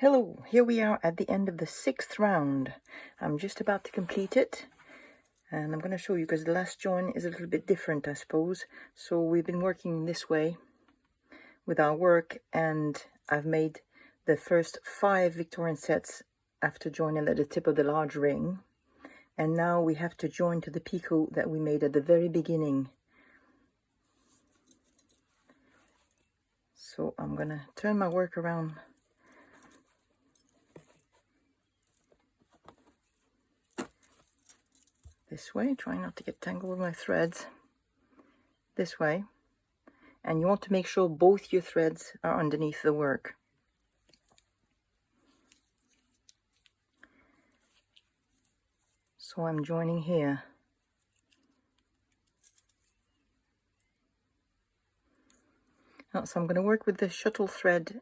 Hello, here we are at the end of the 6th round. I'm just about to complete it, and I'm going to show you because the last join is a little bit different, I suppose. So we've been working this way with our work, and I've made the first 5 Victorian sets after joining at the tip of the large ring, and now we have to join to the picot that we made at the very beginning. So I'm going to turn my work around this way, trying not to get tangled with my threads, this way, and you want to make sure both your threads are underneath the work. So I'm joining here. Now, so I'm going to work with the shuttle thread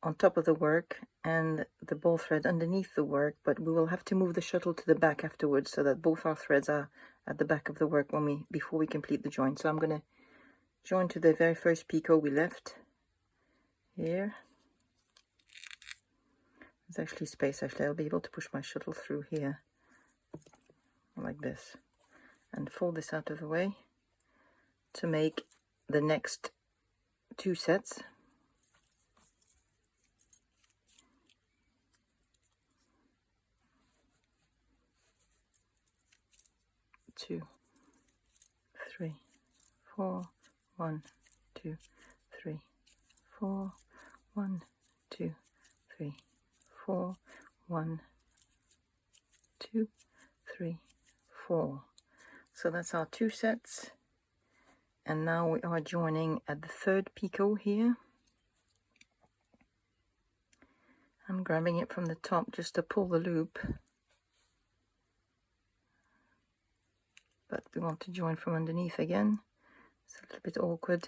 on top of the work and the ball thread underneath the work, but we will have to move the shuttle to the back afterwards so that both our threads are at the back of the work before we complete the join. So I'm going to join to the very first picot we left here. There's actually space. I'll be able to push my shuttle through here like this and fold this out of the way to make the next 2 sets. 2, 3, 4, 1, 2, 3, 4, 1, 2, 3, 4, 1, 2, 3, 4. So that's our 2 sets, and now we are joining at the 3rd picot here. I'm grabbing it from the top just to pull the loop, but we want to join from underneath again. It's a little bit awkward.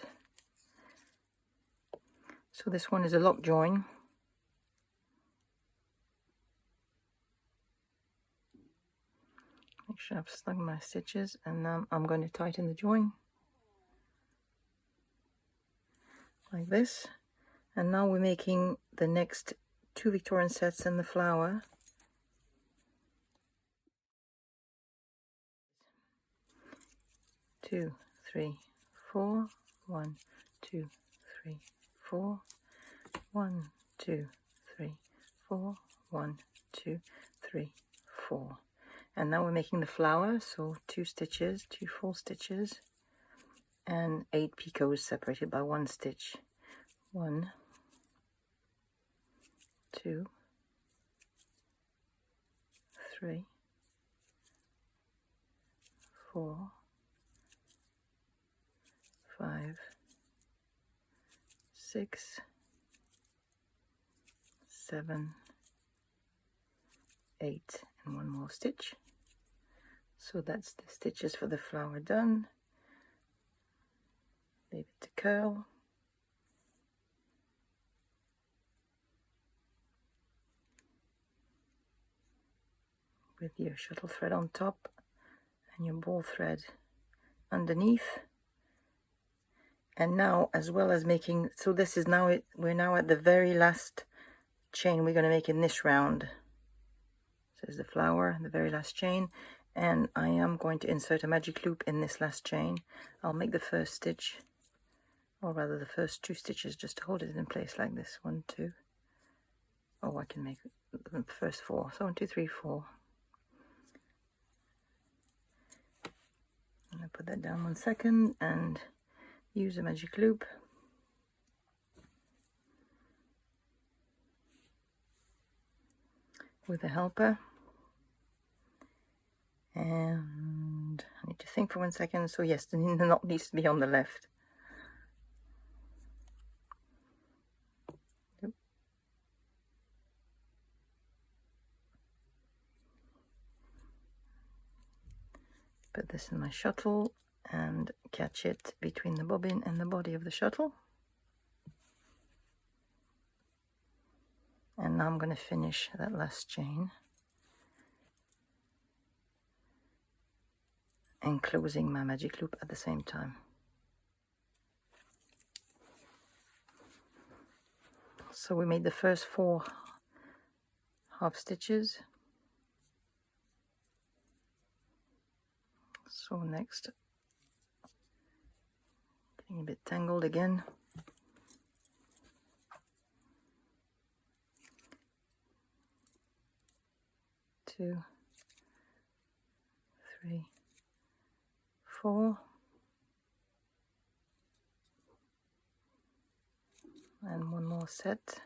So this one is a lock join. Make sure I've snug my stitches, and now I'm going to tighten the join like this. And now we're making the next 2 Victorian sets in the flower. Two, 3, 4, 1, 2, 3, 4, 1, 2, 3, 4, 1, 2, 3, 4. And now we're making the flower, so 2 stitches, 2 full stitches, and 8 picots separated by 1 stitch. 1, 2, 3, 4, 5, 6, 7, 8, and 1 more stitch. So that's the stitches for the flower done. Leave it to curl. With your shuttle thread on top and your ball thread underneath. And now, as well as making, so this is now, we're now at the very last chain we're going to make in this round. So there's the flower, the very last chain, and I am going to insert a magic loop in this last chain. I'll make the first stitch, or rather the first 2 stitches, just to hold it in place like this. 1, 2. Oh, I can make the first 4. So 1, 2, 3, 4. I'm going to put that down 1 second and use a magic loop. With a helper. And I need to think for 1 second. So yes, the knot needs to be on the left. Yep. Put this in my shuttle and catch it between the bobbin and the body of the shuttle. And now I'm going to finish that last chain and closing my magic loop at the same time. So we made the first 4 half stitches. So next, getting a bit tangled again. 2, 3, 4, and one more set.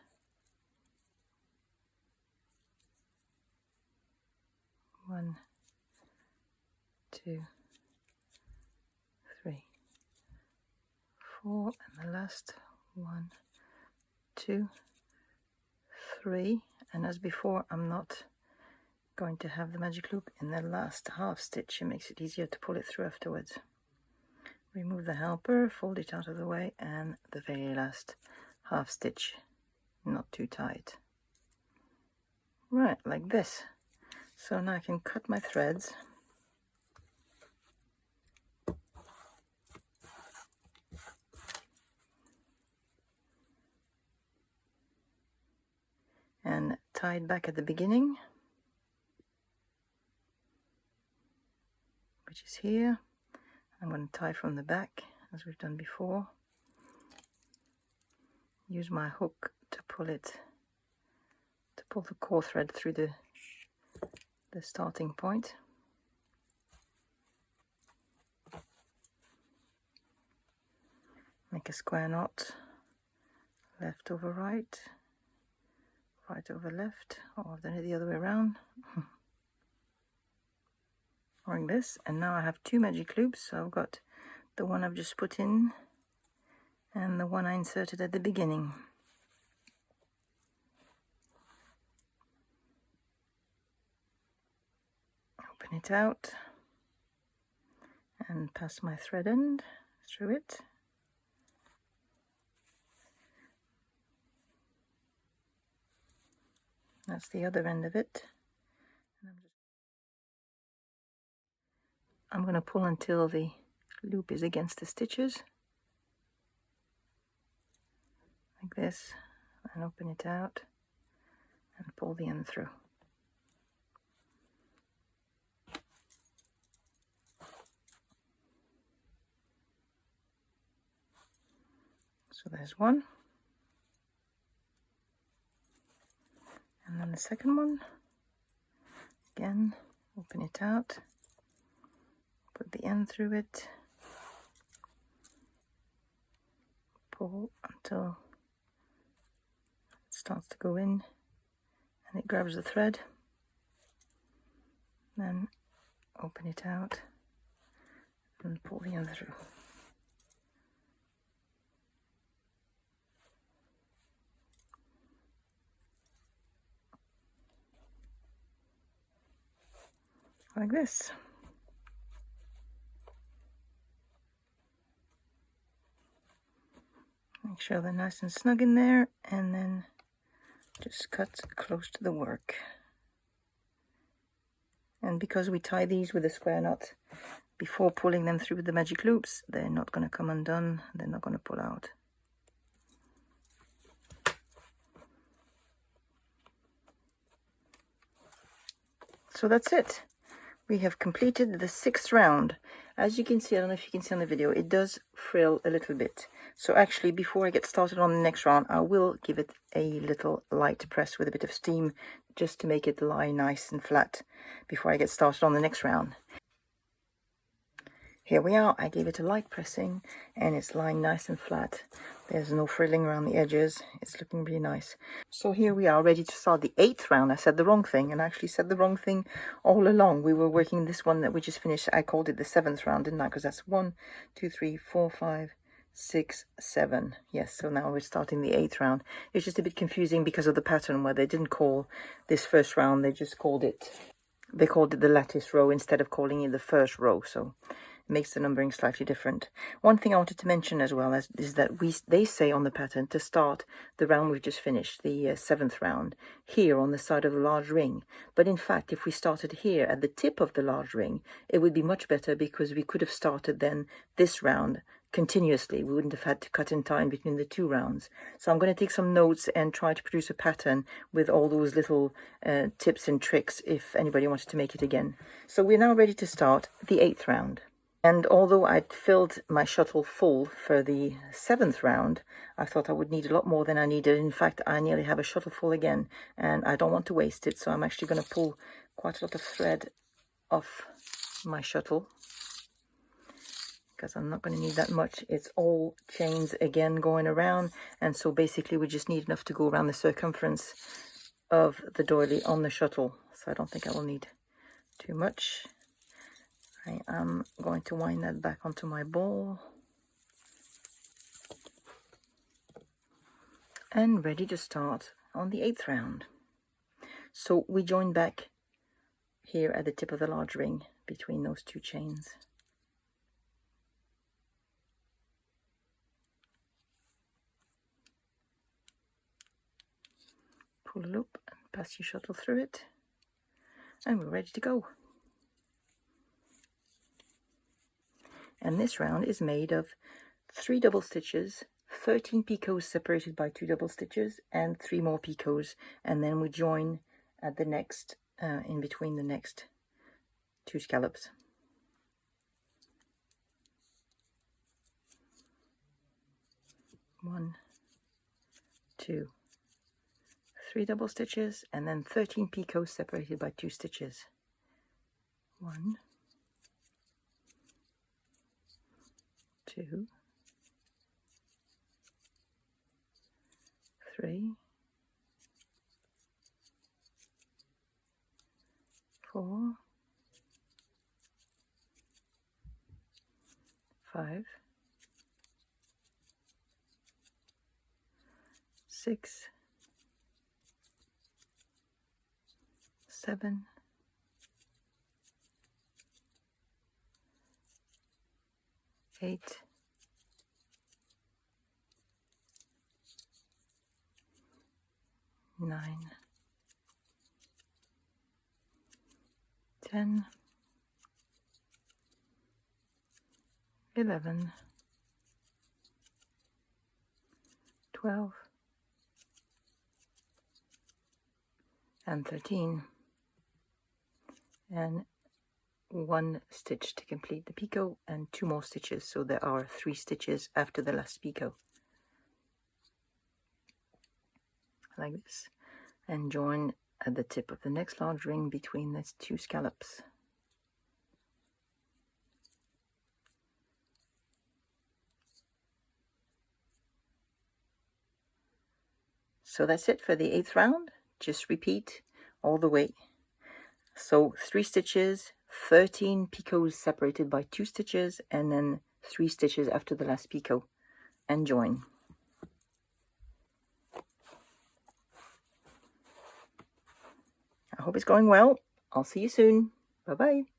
1, 2, 3, 4, and the last 1, 2, 3, and as before, I'm not going to have the magic loop in the last half stitch. It makes it easier to pull it through afterwards. Remove the helper, fold it out of the way, and the very last half stitch, not too tight. Right, like this. So now I can cut my threads. And tie it back at the beginning, which is here. I'm going to tie from the back as we've done before. Use my hook to pull it, to pull the core thread through the starting point. Make a square knot, left over right, right over left, or I've done it the other way around. Like this, and now I have 2 magic loops. So I've got the one I've just put in and the one I inserted at the beginning. Open it out and pass my thread end through it. That's the other end of it. I'm going to pull until the loop is against the stitches, like this, and open it out and pull the end through. So there's one, and then the second one. Again, open it out, put the end through it, pull until it starts to go in and it grabs the thread, then open it out and pull the end through. Like this. Make sure they're nice and snug in there, and then just cut close to the work. And because we tie these with a square knot before pulling them through with the magic loops, they're not going to come undone, they're not going to pull out. So that's it. We have completed the 6th round. As you can see, I don't know if you can see on the video, it does frill a little bit. So actually, before I get started on the next round, I will give it a little light press with a bit of steam, just to make it lie nice and flat before I get started on the next round. Here we are. I gave it a light pressing and it's lying nice and flat. There's no frilling around the edges. It's looking really nice. So here we are, ready to start the 8th round. I said the wrong thing, and I actually said the wrong thing all along. We were working this one that we just finished. I called it the 7th round, didn't I? Because that's 1, 2, 3, 4, 5, 6, 7. Yes, so now we're starting the 8th round. It's just a bit confusing because of the pattern where they didn't call this first round. They just called it, they called it the lattice row instead of calling it the first row. So makes the numbering slightly different. One thing I wanted to mention as well is that they say on the pattern to start the round we've just finished, the 7th round, here on the side of the large ring. But in fact, if we started here at the tip of the large ring, it would be much better, because we could have started then this round continuously. We wouldn't have had to cut in time between the 2 rounds. So I'm going to take some notes and try to produce a pattern with all those little tips and tricks if anybody wanted to make it again. So we're now ready to start the 8th round. And although I'd filled my shuttle full for the 7th round, I thought I would need a lot more than I needed. In fact, I nearly have a shuttle full again, and I don't want to waste it, so I'm actually going to pull quite a lot of thread off my shuttle, because I'm not going to need that much. It's all chains again going around, and so basically we just need enough to go around the circumference of the doily on the shuttle, so I don't think I will need too much. I am going to wind that back onto my ball and ready to start on the 8th round. So we join back here at the tip of the large ring between those 2 chains. Pull a loop and pass your shuttle through it, and we're ready to go. And this round is made of 3 double stitches, 13 picots separated by 2 double stitches, and 3 more picots, and then we join at the next in between the next 2 scallops. One, 2, 3 double stitches, and then 13 picots separated by 2 stitches. 1, 2, 3, 4, 5, 6, 7, 8, 9, 10, 11, 12, and 13, and 1 stitch to complete the picot, and 2 more stitches, so there are 3 stitches after the last picot, like this, and join at the tip of the next large ring between these 2 scallops. So that's it for the 8th round. Just repeat all the way. So 3 stitches, 13 picots separated by 2 stitches, and then 3 stitches after the last picot, and join. I hope it's going well. I'll see you soon. Bye-bye.